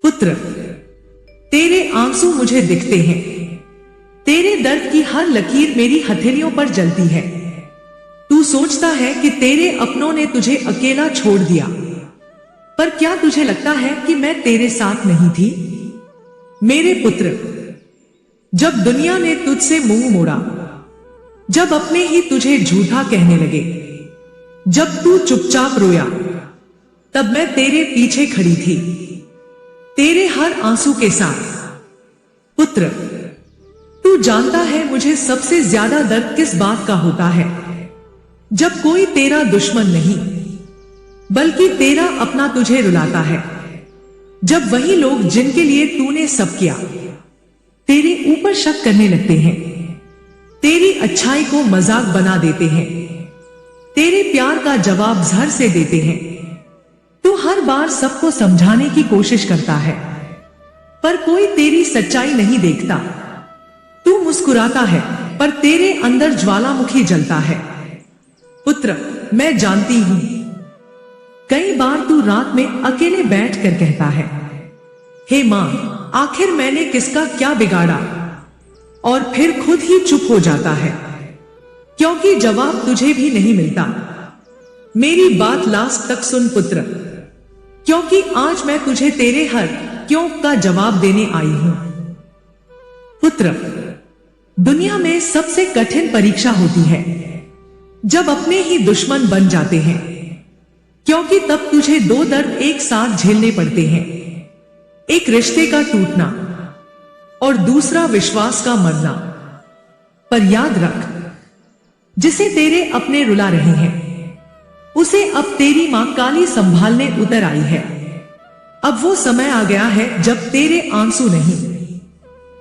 पुत्र, तेरे आंसू मुझे दिखते हैं। तेरे दर्द की हर लकीर मेरी हथेलियों पर जलती है। तू सोचता है कि तेरे अपनों ने तुझे अकेला छोड़ दिया, पर क्या तुझे लगता है कि मैं तेरे साथ नहीं थी? मेरे पुत्र, जब दुनिया ने तुझसे मुंह मोड़ा, जब अपने ही तुझे झूठा कहने लगे, जब तू चुपचाप रोया, तब मैं तेरे पीछे खड़ी थी, तेरे हर आंसू के साथ। पुत्र, तू जानता है मुझे सबसे ज्यादा दर्द किस बात का होता है? जब कोई तेरा दुश्मन नहीं बल्कि तेरा अपना तुझे रुलाता है। जब वही लोग जिनके लिए तूने सब किया तेरे ऊपर शक करने लगते हैं, तेरी अच्छाई को मजाक बना देते हैं, तेरे प्यार का जवाब जहर से देते हैं। तू हर बार सबको समझाने की कोशिश करता है, पर कोई तेरी सच्चाई नहीं देखता। तू मुस्कुराता है, पर तेरे अंदर ज्वालामुखी जलता है। पुत्र, मैं जानती हूं, कई बार तू रात में अकेले बैठकर कहता है, हे मां, आखिर मैंने किसका क्या बिगाड़ा? और फिर खुद ही चुप हो जाता है, क्योंकि जवाब तुझे भी नहीं मिलता। मेरी बात लास्ट तक सुन पुत्र, क्योंकि आज मैं तुझे तेरे हर क्यों का जवाब देने आई हूं। पुत्र, दुनिया में सबसे कठिन परीक्षा होती है जब अपने ही दुश्मन बन जाते हैं, क्योंकि तब तुझे दो दर्द एक साथ झेलने पड़ते हैं, एक रिश्ते का टूटना और दूसरा विश्वास का मरना। पर याद रख, जिसे तेरे अपने रुला रहे हैं, उसे अब तेरी मां काली संभालने उतर आई है। अब वो समय आ गया है जब तेरे आंसू नहीं,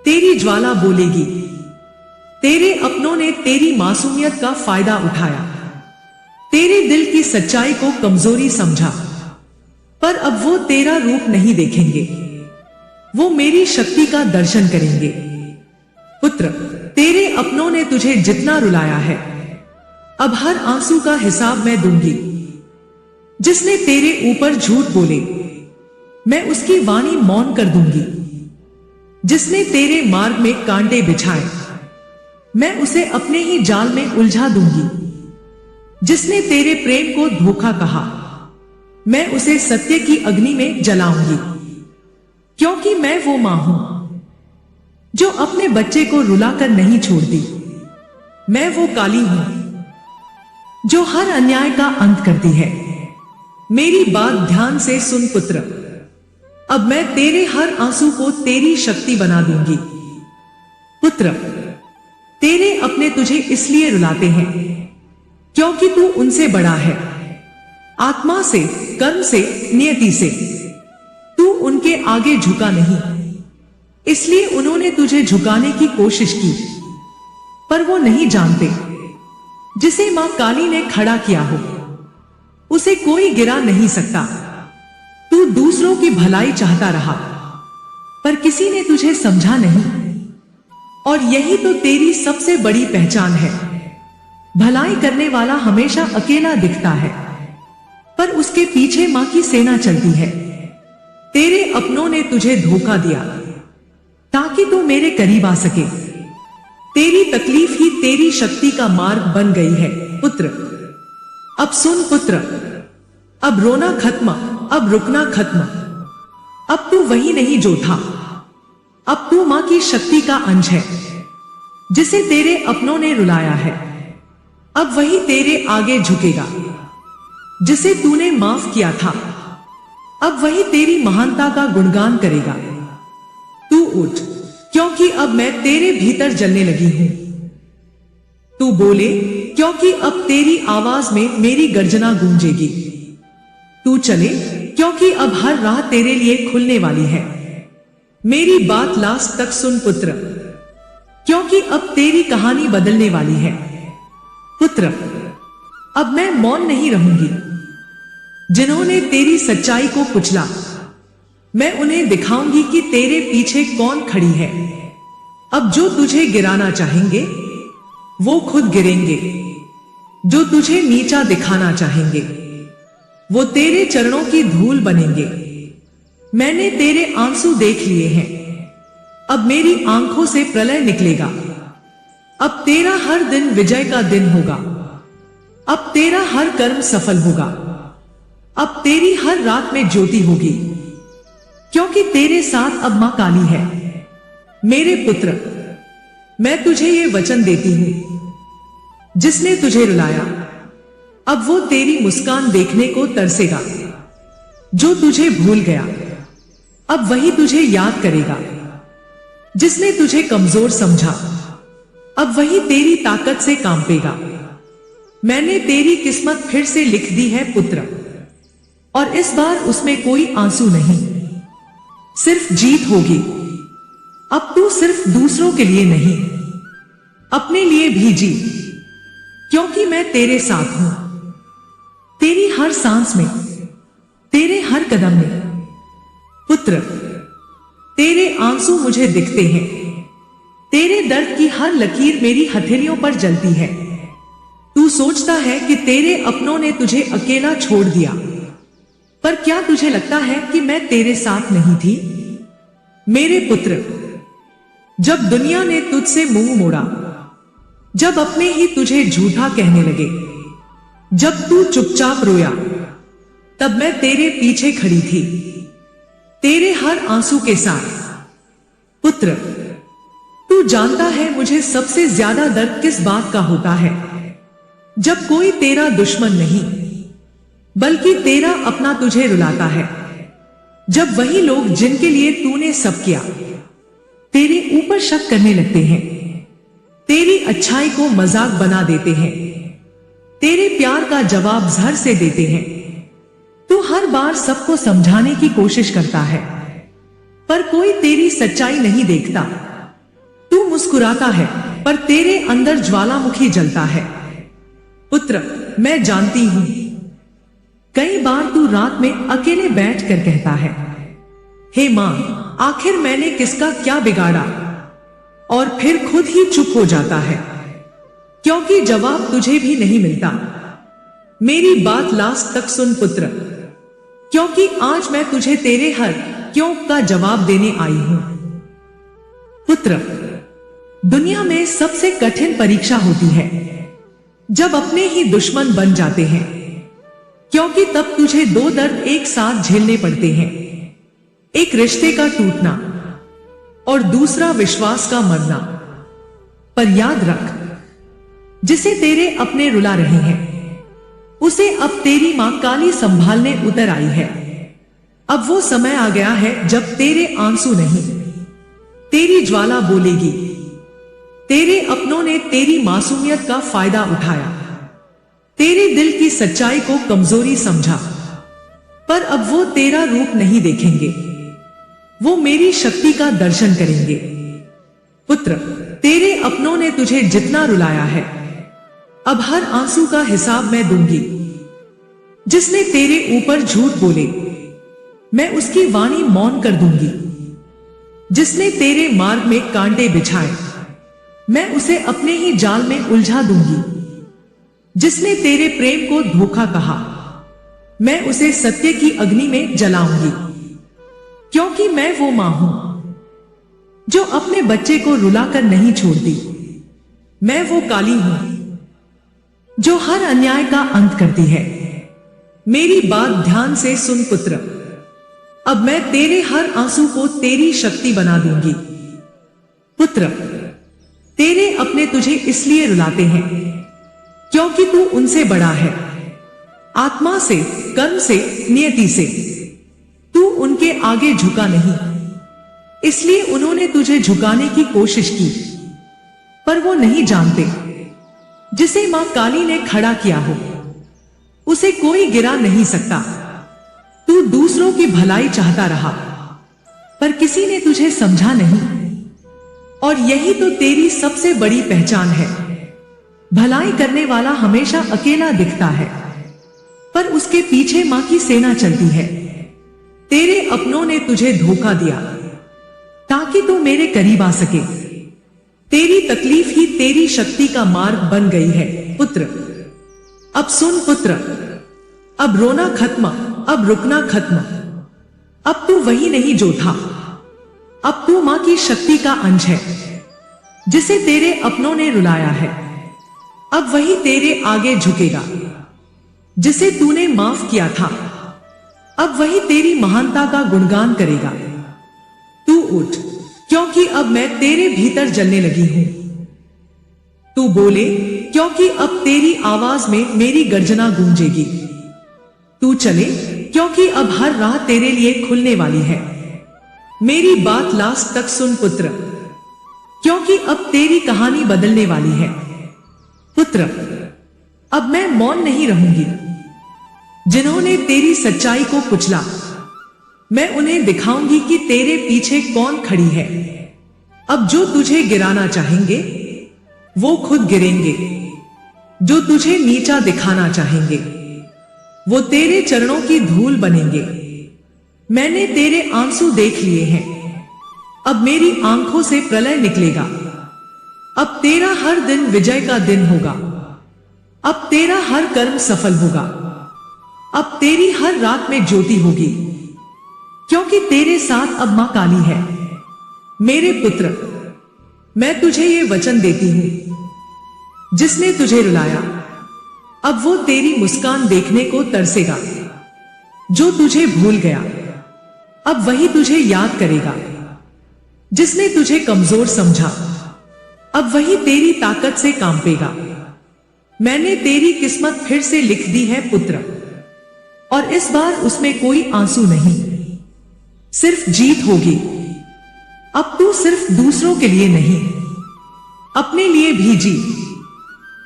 तेरी ज्वाला बोलेगी। तेरे अपनों ने तेरी मासूमियत का फायदा उठाया, तेरे दिल की सच्चाई को कमजोरी समझा, पर अब वो तेरा रूप नहीं देखेंगे, वो मेरी शक्ति का दर्शन करेंगे। पुत्र, तेरे अपनों ने तुझे जितना रुलाया है, अब हर आंसू का हिसाब मैं दूंगी। जिसने तेरे ऊपर झूठ बोले, मैं उसकी वाणी मौन कर दूंगी। जिसने तेरे मार्ग में कांटे बिछाए, मैं उसे अपने ही जाल में उलझा दूंगी। जिसने तेरे प्रेम को धोखा कहा, मैं उसे सत्य की अग्नि में जलाऊंगी। क्योंकि मैं वो मां हूं जो अपने बच्चे को रुलाकर नहीं छोड़ती। मैं वो काली हूं जो हर अन्याय का अंत करती है। मेरी बात ध्यान से सुन पुत्र, अब मैं तेरे हर आंसू को तेरी शक्ति बना दूंगी। पुत्र, तेरे अपने तुझे इसलिए रुलाते हैं क्योंकि तू उनसे बड़ा है, आत्मा से, कर्म से, नियति से। तू उनके आगे झुका नहीं, इसलिए उन्होंने तुझे झुकाने की कोशिश की, पर वो नहीं जानते, जिसे मां काली ने खड़ा किया हो, उसे कोई गिरा नहीं सकता। तू दूसरों की भलाई चाहता रहा, पर किसी ने तुझे समझा नहीं, और यही तो तेरी सबसे बड़ी पहचान है। भलाई करने वाला हमेशा अकेला दिखता है, पर उसके पीछे मां की सेना चलती है। तेरे अपनों ने तुझे धोखा दिया ताकि तू मेरे करीब आ सके। तेरी तकलीफ ही तेरी शक्ति का मार्ग बन गई है। पुत्र, अब सुन पुत्र, अब रोना खत्म, अब रुकना खत्म। अब तू वही नहीं जो था, अब तू मां की शक्ति का अंश है। जिसे तेरे अपनों ने रुलाया है, अब वही तेरे आगे झुकेगा। जिसे तूने माफ किया था, अब वही तेरी महानता का गुणगान करेगा। तू उठ, क्योंकि अब मैं तेरे भीतर जलने लगी हूं। तू बोले, क्योंकि अब तेरी आवाज में मेरी गर्जना गूंजेगी। तू चले, क्योंकि अब हर राह तेरे लिए खुलने वाली है। मेरी बात लास्ट तक सुन पुत्र, क्योंकि अब तेरी कहानी बदलने वाली है। पुत्र, अब मैं मौन नहीं रहूंगी। जिन्होंने तेरी सच्चाई को कुचला, मैं उन्हें दिखाऊंगी कि तेरे पीछे कौन खड़ी है। अब जो तुझे गिराना चाहेंगे, वो खुद गिरेंगे। जो तुझे नीचा दिखाना चाहेंगे, वो तेरे चरणों की धूल बनेंगे। मैंने तेरे आंसू देख लिए हैं। अब मेरी आंखों से प्रलय निकलेगा। अब तेरा हर दिन विजय का दिन होगा। अब तेरा हर कर्म सफल होगा। अब तेरी हर रात में ज्योति होगी, क्योंकि तेरे साथ अब मां काली है। मेरे पुत्र, मैं तुझे ये वचन देती हूं, जिसने तुझे रुलाया अब वो तेरी मुस्कान देखने को तरसेगा। जो तुझे भूल गया अब वही तुझे याद करेगा। जिसने तुझे कमजोर समझा अब वही तेरी ताकत से कांपेगा। मैंने तेरी किस्मत फिर से लिख दी है पुत्र, और इस बार उसमें कोई आंसू नहीं, सिर्फ जीत होगी। अब तू सिर्फ दूसरों के लिए नहीं, अपने लिए भी जी, क्योंकि मैं तेरे साथ हूं। तेरी हर सांस में, तेरे हर कदम में। पुत्र, तेरे आंसू मुझे दिखते हैं। तेरे दर्द की हर लकीर मेरी हथेलियों पर जलती है। तू सोचता है कि तेरे अपनों ने तुझे अकेला छोड़ दिया, पर क्या तुझे लगता है कि मैं तेरे साथ नहीं थी? मेरे पुत्र, जब दुनिया ने तुझसे मुंह मोड़ा, जब अपने ही तुझे झूठा कहने लगे, जब तू चुपचाप रोया, तब मैं तेरे पीछे खड़ी थी, तेरे हर आंसू के साथ। पुत्र, तू जानता है मुझे सबसे ज्यादा दर्द किस बात का होता है? जब कोई तेरा दुश्मन नहीं, बल्कि तेरा अपना तुझे रुलाता है। जब वही लोग जिनके लिए तूने सब किया, तेरे ऊपर शक करने लगते हैं, तेरी अच्छाई को मजाक बना देते हैं, तेरे प्यार का जवाब जहर से देते हैं। तू हर बार सबको समझाने की कोशिश करता है, पर कोई तेरी सच्चाई नहीं देखता। तू मुस्कुराता है, पर तेरे अंदर ज्वालामुखी जलता है। पुत्र, मैं जानती हूं, कई बार तू रात में अकेले बैठकर कहता है, हे मां, आखिर मैंने किसका क्या बिगाड़ा? और फिर खुद ही चुप हो जाता है, क्योंकि जवाब तुझे भी नहीं मिलता। मेरी बात लास्ट तक सुन पुत्र, क्योंकि आज मैं तुझे तेरे हर क्यों का जवाब देने आई हूं। पुत्र, दुनिया में सबसे कठिन परीक्षा होती है जब अपने ही दुश्मन बन जाते हैं, क्योंकि तब तुझे दो दर्द एक साथ झेलने पड़ते हैं। एक रिश्ते का टूटना और दूसरा विश्वास का मरना। पर याद रख, जिसे तेरे अपने रुला रहे हैं, उसे अब तेरी मां काली संभालने उतर आई है। अब वो समय आ गया है जब तेरे आंसू नहीं, तेरी ज्वाला बोलेगी। तेरे अपनों ने तेरी मासूमियत का फायदा उठाया, तेरे दिल की सच्चाई को कमजोरी समझा, पर अब वो तेरा रूप नहीं देखेंगे, वो मेरी शक्ति का दर्शन करेंगे। पुत्र, तेरे अपनों ने तुझे जितना रुलाया है, अब हर आंसू का हिसाब मैं दूंगी। जिसने तेरे ऊपर झूठ बोले, मैं उसकी वाणी मौन कर दूंगी। जिसने तेरे मार्ग में कांटे बिछाए, मैं उसे अपने ही जाल में उलझा दूंगी। जिसने तेरे प्रेम को धोखा कहा, मैं उसे सत्य की अग्नि में जलाऊंगी, क्योंकि मैं वो मां हूं जो अपने बच्चे को रुलाकर नहीं छोड़ती। मैं वो काली हूं जो हर अन्याय का अंत करती है। मेरी बात ध्यान से सुन पुत्र, अब मैं तेरे हर आंसू को तेरी शक्ति बना दूंगी। पुत्र, तेरे अपने तुझे इसलिए रुलाते हैं क्योंकि तू उनसे बड़ा है, आत्मा से, कर्म से, नियति से। तू उनके आगे झुका नहीं, इसलिए उन्होंने तुझे झुकाने की कोशिश की, पर वो नहीं जानते, जिसे मां काली ने खड़ा किया हो, उसे कोई गिरा नहीं सकता। तू दूसरों की भलाई चाहता रहा, पर किसी ने तुझे समझा नहीं, और यही तो तेरी सबसे बड़ी पहचान है। भलाई करने वाला हमेशा अकेला दिखता है, पर उसके पीछे मां की सेना चलती है। तेरे अपनों ने तुझे धोखा दिया ताकि तू मेरे करीब आ सके। तेरी तकलीफ ही तेरी शक्ति का मार्ग बन गई है। पुत्र, अब सुन पुत्र, अब रोना खत्म, अब रुकना खत्म। अब तू वही नहीं जो था। अब तू मां की शक्ति का अंश है, जिसे तेरे अपनों ने रुलाया है। अब वही तेरे आगे झुकेगा, जिसे तूने माफ किया था। अब वही तेरी महानता का गुणगान करेगा। तू उठ, क्योंकि अब मैं तेरे भीतर जलने लगी हूं। तू बोले, क्योंकि अब तेरी आवाज में मेरी गर्जना गूंजेगी। तू चले, क्योंकि अब हर राह तेरे लिए खुलने वाली है। मेरी बात लास्ट तक सुन पुत्र, क्योंकि अब तेरी कहानी बदलने वाली है। पुत्र, अब मैं मौन नहीं रहूंगी। जिन्होंने तेरी सच्चाई को कुचला, मैं उन्हें दिखाऊंगी कि तेरे पीछे कौन खड़ी है। अब जो तुझे गिराना चाहेंगे, वो खुद गिरेंगे। जो तुझे नीचा दिखाना चाहेंगे, वो तेरे चरणों की धूल बनेंगे। मैंने तेरे आंसू देख लिए हैं, अब मेरी आंखों से प्रलय निकलेगा। अब तेरा हर दिन विजय का दिन होगा। अब तेरा हर कर्म सफल होगा। अब तेरी हर रात में ज्योति होगी, क्योंकि तेरे साथ अब मां काली है। मेरे पुत्र, मैं तुझे ये वचन देती हूं, जिसने तुझे रुलाया, अब वो तेरी मुस्कान देखने को तरसेगा। जो तुझे भूल गया, अब वही तुझे याद करेगा। जिसने तुझे कमजोर समझा, अब वही तेरी ताकत से कांपेगा। मैंने तेरी किस्मत फिर से लिख दी है पुत्र, और इस बार उसमें कोई आंसू नहीं, सिर्फ जीत होगी। अब तू सिर्फ दूसरों के लिए नहीं, अपने लिए भी जी,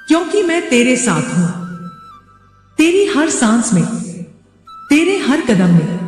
क्योंकि मैं तेरे साथ हूं। तेरी हर सांस में, तेरे हर कदम में।